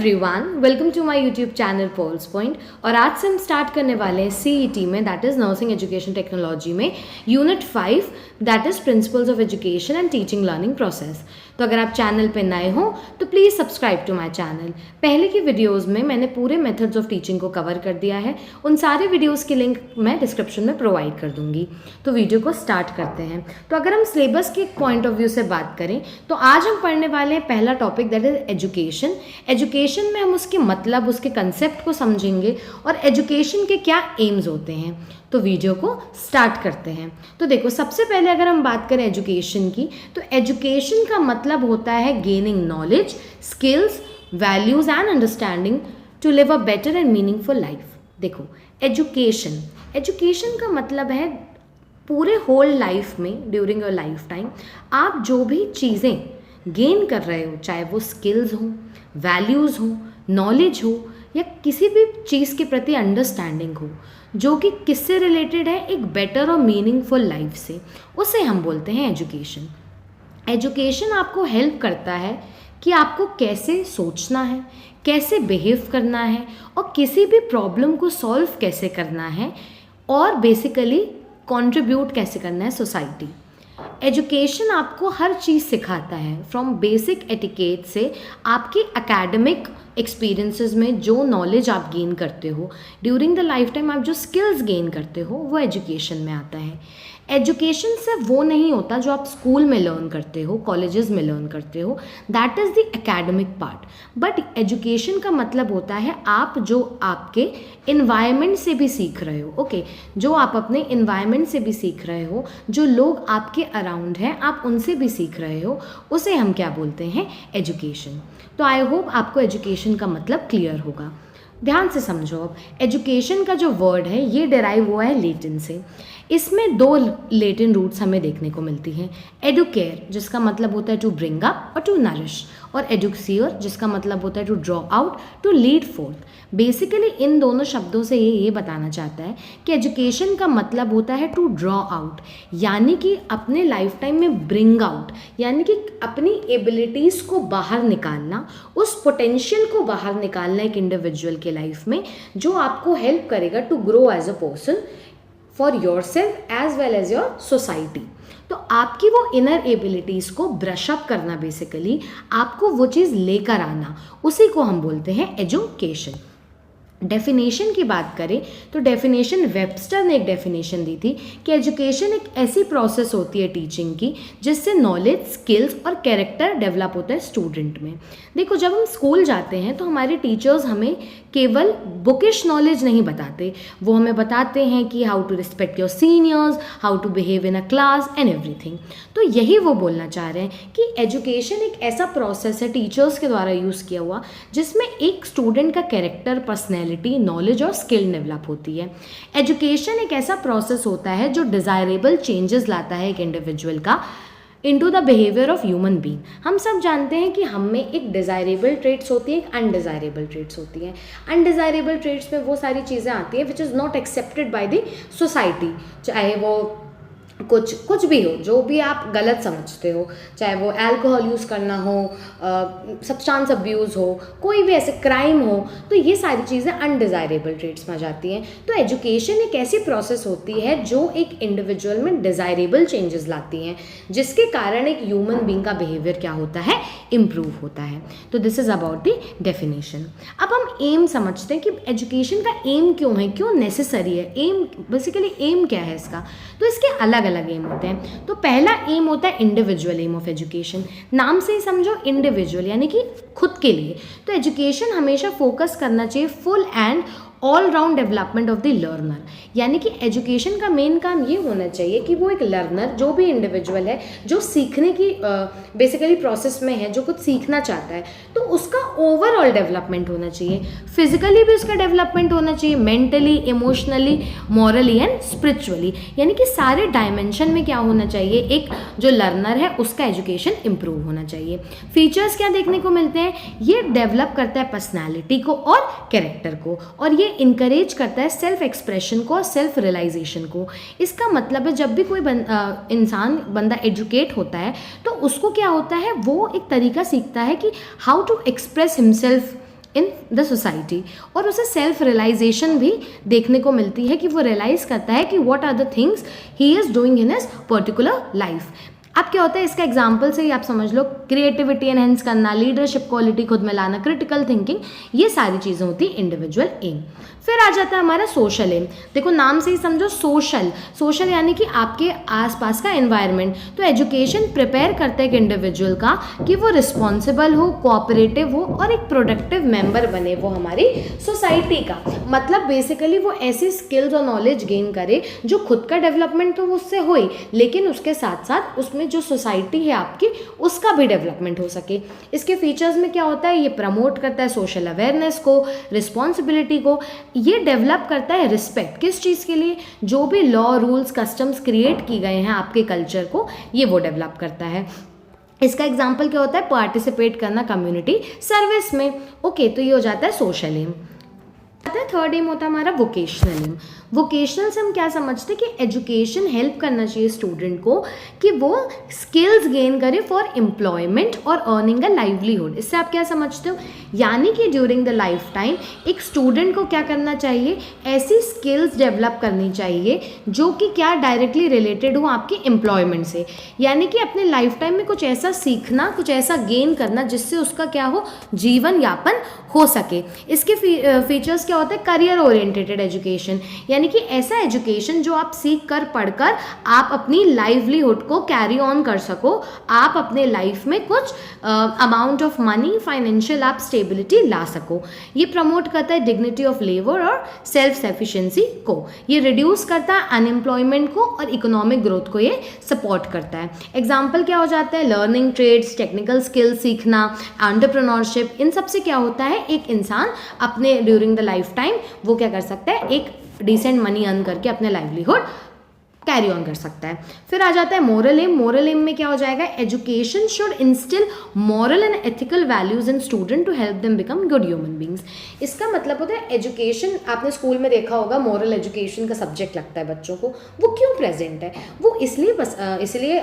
Everyone, welcome to my YouTube channel Paul's Point. और आज से हम स्टार्ट करने वाले हैं सीईटी में, that is nursing education technology में unit 5, that is principles of education and teaching learning process. तो अगर आप चैनल पे नए हो तो please subscribe to my channel. पहले की वीडियोज़ में मैंने पूरे मेथड्स ऑफ टीचिंग को कवर कर दिया है, उन सारे वीडियोज़ की लिंक मैं डिस्क्रिप्शन में प्रोवाइड कर दूँगी। तो वीडियो को स्टार्ट करते हैं। तो अगर हम सिलेबस के पॉइंट ऑफ व्यू से बात करें तो आज हम पढ़ने वाले हैं पहला topic, that is education. Education में हम उसके मतलब, उसके कंसेप्ट को समझेंगे और एजुकेशन के क्या एम्स होते हैं। तो वीडियो को स्टार्ट करते हैं। तो देखो, सबसे पहले अगर हम बात करें एजुकेशन की, तो एजुकेशन का मतलब होता है gaining knowledge, skills, values and understanding to live a better and meaningful life. देखो, एजुकेशन का मतलब है पूरे होल लाइफ में, ड्यूरिंग योर लाइफ टाइम आप जो भी चीज़ें गेन कर रहे हो, चाहे वो स्किल्स हो, वैल्यूज़ हो, नॉलेज हो या किसी भी चीज़ के प्रति अंडरस्टैंडिंग हो जो कि किससे रिलेटेड है, एक बेटर और मीनिंगफुल लाइफ से, उसे हम बोलते हैं एजुकेशन। एजुकेशन आपको हेल्प करता है कि आपको कैसे सोचना है, कैसे बिहेव करना है और किसी भी प्रॉब्लम को सॉल्व कैसे करना है और बेसिकली कंट्रीब्यूट कैसे करना है सोसाइटी। एजुकेशन आपको हर चीज़ सिखाता है, फ्रॉम बेसिक एटिकेट से आपके एकेडमिक एक्सपीरियंसेस में जो नॉलेज आप गेन करते हो, ड्यूरिंग द लाइफ टाइम आप जो स्किल्स गेन करते हो, वो एजुकेशन में आता है। एजुकेशन सिर्फ वो नहीं होता जो आप स्कूल में लर्न करते हो, कॉलेजेस में लर्न करते हो, that is the academic part. But education का मतलब होता है आप जो आपके इन्वायरमेंट से भी सीख रहे हो, ओके, जो आप अपने इन्वायरमेंट से भी सीख रहे हो, जो लोग आपके अराउंड हैं आप उनसे भी सीख रहे हो, उसे हम क्या बोलते हैं, एजुकेशन। तो आई होप आपको एजुकेशन का मतलब क्लियर होगा। ध्यान से समझो। अब एजुकेशन का जो वर्ड है ये डिराइव हुआ है लेटिन से। इसमें दो लेटिन रूट्स हमें देखने को मिलती हैं, एडुकेयर जिसका मतलब होता है टू ब्रिंग अप और टू नरिश, और एडुक्सियर जिसका मतलब होता है to draw out, to lead forth. Basically इन दोनों शब्दों से ये बताना चाहता है कि एजुकेशन का मतलब होता है टू ड्रॉ आउट, यानी कि अपने लाइफ टाइम में ब्रिंग आउट, यानी कि अपनी एबिलिटीज़ को बाहर निकालना, उस पोटेंशियल को बाहर निकालना एक इंडिविजुअल के लाइफ में, जो आपको हेल्प करेगा to grow as a person for yourself as well as your society. तो आपकी वो इनर एबिलिटीज़ को ब्रश अप करना, बेसिकली आपको वो चीज़ लेकर आना, उसी को हम बोलते हैं एजुकेशन। डेफिनेशन की बात करें तो डेफिनेशन, वेबस्टर ने एक डेफिनेशन दी थी कि एजुकेशन एक ऐसी प्रोसेस होती है टीचिंग की जिससे नॉलेज, स्किल्स और कैरेक्टर डेवलप होता है स्टूडेंट में। देखो, जब हम स्कूल जाते हैं तो हमारे टीचर्स हमें केवल बुकिश नॉलेज नहीं बताते, वो हमें बताते हैं कि how to respect your seniors, how to behave in a class and everything. तो यही वो बोलना चाह रहे हैं कि एजुकेशन एक ऐसा प्रोसेस है टीचर्स के द्वारा यूज़ किया हुआ जिसमें एक स्टूडेंट का कैरेक्टर, पर्सनैलिटी, नॉलेज और स्किल डेवलप होती है। एजुकेशन एक ऐसा प्रोसेस होता है जो डिज़ायरेबल चेंजेस लाता है एक इंडिविजुअल का into the behaviour of human being. हम सब जानते हैं कि हम में एक डिज़ायरेबल ट्रेट्स होती है, एक अनडिज़ायरेबल ट्रेट्स होती हैं। अनडिज़ायरेबल ट्रेट्स में वो सारी चीज़ें आती हैं which is not accepted by the society, चाहे वो कुछ भी हो, जो भी आप गलत समझते हो, चाहे वो अल्कोहल यूज़ करना हो, सब्सटेंस अब्यूज़ हो, कोई भी ऐसे क्राइम हो, तो ये सारी चीज़ें अनडिज़ायरेबल ट्रेट्स में आ जाती हैं। तो एजुकेशन एक ऐसी प्रोसेस होती है जो एक इंडिविजुअल में डिज़ायरेबल चेंजेस लाती हैं, जिसके कारण एक ह्यूमन बीइंग का बिहेवियर क्या होता है, इम्प्रूव होता है। तो this is about the definition. अब हम एम समझते हैं कि एजुकेशन का एम क्यों है, क्यों नेसेसरी है, एम बेसिकली एम क्या है इसका। तो इसके अलग अलग एम होते हैं। तो पहला एम होता है इंडिविजुअल एम ऑफ एजुकेशन। नाम से ही समझो, इंडिविजुअल यानी कि खुद के लिए। तो एजुकेशन हमेशा फोकस करना चाहिए full and all round development of the learner, यानी कि एजुकेशन का मेन काम ये होना चाहिए कि वो एक लर्नर, जो भी इंडिविजुअल है जो सीखने की बेसिकली प्रोसेस में है, जो कुछ सीखना चाहता है, तो उसका ओवरऑल डेवलपमेंट होना चाहिए। फिजिकली भी उसका डेवलपमेंट होना चाहिए, mentally, emotionally, morally and spiritually, यानी कि सारे डायमेंशन में क्या होना चाहिए, एक जो लर्नर है उसका एजुकेशन इंप्रूव होना चाहिए। फीचर्स क्या देखने को मिलते हैं, ये डेवलप करता है पर्सनैलिटी को और कैरेक्टर को, और ये इनकरेज करता है सेल्फ एक्सप्रेशन को और सेल्फ रियलाइजेशन को। इसका मतलब है जब भी कोई बंदा एजुकेट होता है तो उसको क्या होता है, वो एक तरीका सीखता है कि how to express himself in the society, और उसे सेल्फ रियलाइजेशन भी देखने को मिलती है कि वो रियलाइज़ करता है कि what are the things he is doing in his particular life. अब क्या होता है, इसका एग्जाम्पल से ही आप समझ लो, क्रिएटिविटी एनहेंस करना, लीडरशिप क्वालिटी खुद में लाना, क्रिटिकल थिंकिंग, ये सारी चीज़ें होती हैं इंडिविजुअल एम। फिर आ जाता है हमारा सोशल एम। देखो नाम से ही समझो, सोशल यानी कि आपके आसपास का एनवायरनमेंट। तो एजुकेशन प्रिपेयर करता है एक इंडिविजुअल का कि वो रिस्पॉन्सिबल हो, कोऑपरेटिव हो और एक प्रोडक्टिव मेंबर बने वो हमारी सोसाइटी का। मतलब बेसिकली वो ऐसी स्किल्स और नॉलेज गेन करे जो खुद का डेवलपमेंट तो उससे हो ही, लेकिन उसके साथ साथ उसमें जो सोसाइटी है आपकी उसका भी डेवलपमेंट हो सके। इसके फीचर्स में क्या होता है, ये प्रमोट करता है सोशल अवेयरनेस को, रिस्पॉन्सिबिलिटी को, ये डेवलप करता है रिस्पेक्ट, किस चीज़ के लिए, जो भी लॉ रूल्स कस्टम्स क्रिएट की गए हैं आपके कल्चर को, ये वो डेवलप करता है। इसका एग्जाम्पल क्या होता है, पार्टिसिपेट करना कम्युनिटी सर्विस में। ओके, तो ये हो जाता है सोशल एम। थर्ड एम होता है हमारा वोकेशनल एम। वोकेशनल से हम क्या समझते हैं कि एजुकेशन हेल्प करना चाहिए स्टूडेंट को कि वो स्किल्स गेन करे फॉर एम्प्लॉयमेंट और अर्निंग अ लाइवलीहुड। इससे आप क्या समझते हो, यानी कि ड्यूरिंग द लाइफ टाइम एक स्टूडेंट को क्या करना चाहिए, ऐसी स्किल्स डेवलप करनी चाहिए जो कि क्या डायरेक्टली रिलेटेड हो आपके एम्प्लॉयमेंट से, यानी कि अपने लाइफ टाइम में कुछ ऐसा सीखना, कुछ ऐसा गेन करना जिससे उसका क्या हो, जीवन यापन हो सके। इसके फीचर्स क्या होते हैं, करियर ओरिएंटेड एजुकेशन, यानी कि ऐसा एजुकेशन जो आप सीख कर पढ़कर आप अपनी लाइवलीहुड को कैरी ऑन कर सको, आप अपने लाइफ में कुछ अमाउंट ऑफ मनी, फाइनेंशियल आप स्टेबिलिटी ला सको। ये प्रमोट करता है डिग्निटी ऑफ लेबर और सेल्फ सफिशिएंसी को, ये रिड्यूस करता है अनएम्प्लॉयमेंट को और इकोनॉमिक ग्रोथ को ये सपोर्ट करता है। एग्जाम्पल क्या हो जाता है, लर्निंग ट्रेड्स, टेक्निकल स्किल्स सीखना, एंटरप्रेन्योरशिप, इन सब से क्या होता है, एक इंसान अपने ड्यूरिंग द लाइफ टाइम वो क्या कर सकता है, एक डिसेंट मनी अर्न करके अपने लाइवलीहुड कैरी ऑन कर सकता है। फिर आ जाता है मोरल एम। मोरल एम में क्या हो जाएगा, education should instil moral and ethical values in student to help them become good human beings. इसका मतलब होता है एजुकेशन, आपने स्कूल में देखा होगा मॉरल एजुकेशन का सब्जेक्ट लगता है बच्चों को, वो क्यों प्रेजेंट है, वो इसलिए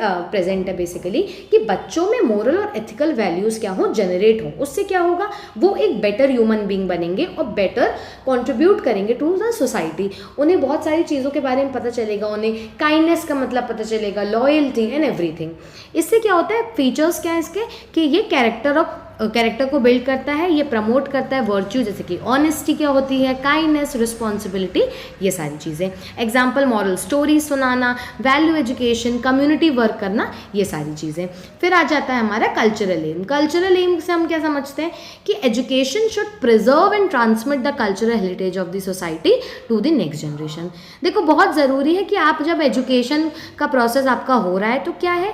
प्रेजेंट है बेसिकली कि बच्चों में मॉरल और एथिकल वैल्यूज़ क्या हो, जनरेट हो। उससे क्या होगा, वो एक बेटर ह्यूमन बींग बनेंगे और बेटर कॉन्ट्रीब्यूट करेंगे टू द सोसाइटी। उन्हें बहुत सारी चीज़ों के बारे में पता चलेगा, उन्हें काइंडनेस का मतलब पता चलेगा, लॉयल्टी एंड एवरीथिंग। इससे क्या होता है, फीचर्स क्या है इसके कि ये कैरेक्टर को बिल्ड करता है, ये प्रमोट करता है वर्च्यू, जैसे कि ऑनेस्टी क्या होती है, काइंडनेस, रिस्पॉन्सिबिलिटी, ये सारी चीज़ें। एग्जाम्पल मॉरल स्टोरी सुनाना, वैल्यू एजुकेशन, कम्युनिटी वर्क करना, ये सारी चीज़ें। फिर आ जाता है हमारा कल्चरल एम। कल्चरल एम से हम क्या समझते हैं कि education should preserve and transmit the cultural heritage of the society to the next generation. देखो बहुत ज़रूरी है कि आप जब एजुकेशन का प्रोसेस आपका हो रहा है तो क्या है,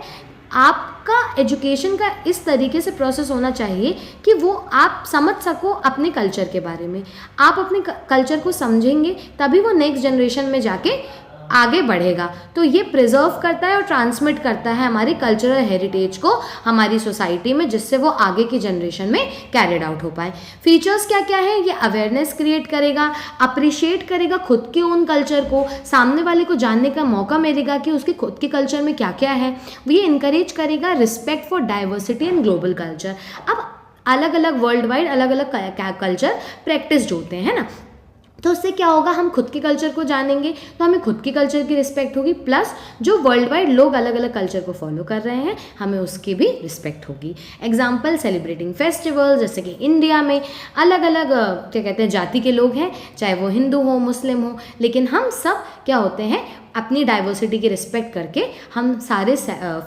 आपका एजुकेशन का इस तरीके से प्रोसेस होना चाहिए कि वो आप समझ सको अपने कल्चर के बारे में। आप अपने कल्चर को समझेंगे तभी वो नेक्स्ट जनरेशन में जाके आगे बढ़ेगा। तो ये प्रिजर्व करता है और ट्रांसमिट करता है हमारी कल्चरल हेरिटेज को हमारी सोसाइटी में, जिससे वो आगे की जनरेशन में कैरिड आउट हो पाए। फीचर्स क्या क्या है, ये अवेयरनेस क्रिएट करेगा, अप्रिशिएट करेगा खुद के ओन कल्चर को, सामने वाले को जानने का मौका मिलेगा कि उसके खुद के कल्चर में क्या क्या है। ये इनकरेज करेगा respect for diversity and global culture. अब अलग अलग वर्ल्ड वाइड अलग अलग कल्चर प्रैक्टिस्ड होते हैं, है ना, तो उससे क्या होगा, हम खुद के कल्चर को जानेंगे तो हमें खुद के कल्चर की रिस्पेक्ट होगी, प्लस जो वर्ल्ड वाइड लोग अलग अलग कल्चर को फॉलो कर रहे हैं हमें उसकी भी रिस्पेक्ट होगी। एग्जाम्पल सेलिब्रेटिंग फेस्टिवल्स, जैसे कि इंडिया में अलग अलग क्या कहते हैं जाति के लोग हैं, चाहे वो हिंदू हो मुस्लिम हो, लेकिन हम सब क्या होते हैं अपनी डाइवर्सिटी की रिस्पेक्ट करके हम सारे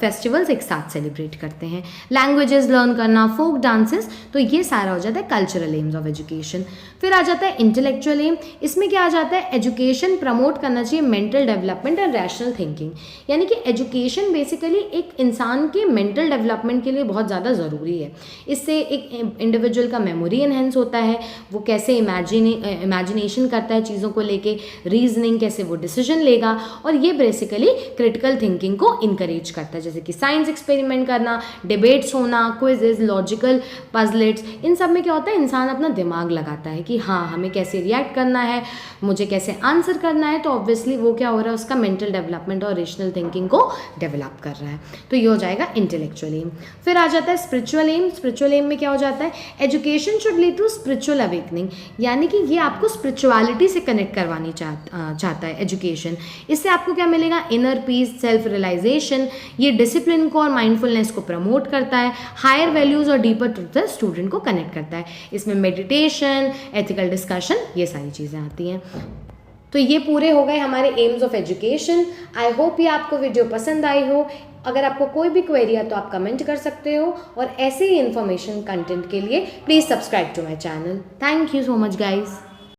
फेस्टिवल्स एक साथ सेलिब्रेट करते हैं। लैंग्वेजेस लर्न करना, फोक डांसेस, तो ये सारा हो जाता है कल्चरल एम्स ऑफ एजुकेशन। फिर आ जाता है इंटेलेक्चुअल एम। इसमें क्या आ जाता है, एजुकेशन प्रमोट करना चाहिए mental development and rational thinking, यानी कि एजुकेशन बेसिकली एक इंसान के मेंटल डेवलपमेंट के लिए बहुत ज़्यादा ज़रूरी है। इससे एक इंडिविजुअल का मेमोरी एनहेंस होता है, वो कैसे इमेजिनेशन करता है चीज़ों को लेके, रीजनिंग कैसे वो डिसीजन लेगा, और ये बेसिकली क्रिटिकल थिंकिंग को इनकरेज करता है, जैसे कि साइंस एक्सपेरिमेंट करना, डिबेट्स होना, क्विजेज, लॉजिकल पजलेट्स, इन सब में क्या होता है, इंसान अपना दिमाग लगाता है कि हाँ हमें कैसे रिएक्ट करना है, मुझे कैसे आंसर करना है, तो ऑब्वियसली वो क्या हो रहा है, उसका मेंटल डेवलपमेंट और रेशनल थिंकिंग को डेवलप कर रहा है। तो ये हो जाएगा इंटेलेक्चुअल एम। फिर आ जाता है स्पिरिचुअल एम। स्पिरिचुअल एम में क्या हो जाता है, education should lead to spiritual awakening, यानी कि ये आपको स्पिरिचुअलिटी से कनेक्ट करवानी चाहता है एजुकेशन। इससे आपको क्या मिलेगा, इनर पीस, सेल्फ रियलाइजेशन, ये डिसिप्लिन को और माइंडफुलनेस को प्रमोट करता है, हायर वैल्यूज और डीपर ट्रूथ स्टूडेंट को कनेक्ट करता है। इसमें मेडिटेशन, एथिकल डिस्कशन, ये सारी चीज़ें आती हैं। तो ये पूरे हो गए हमारे AIIMS of education. I hope ये आपको वीडियो पसंद आई हो। अगर आपको कोई भी क्वेरी है तो आप कमेंट कर सकते हो, और ऐसे ही इन्फॉर्मेशन कंटेंट के लिए please subscribe to my channel. Thank you so much guys.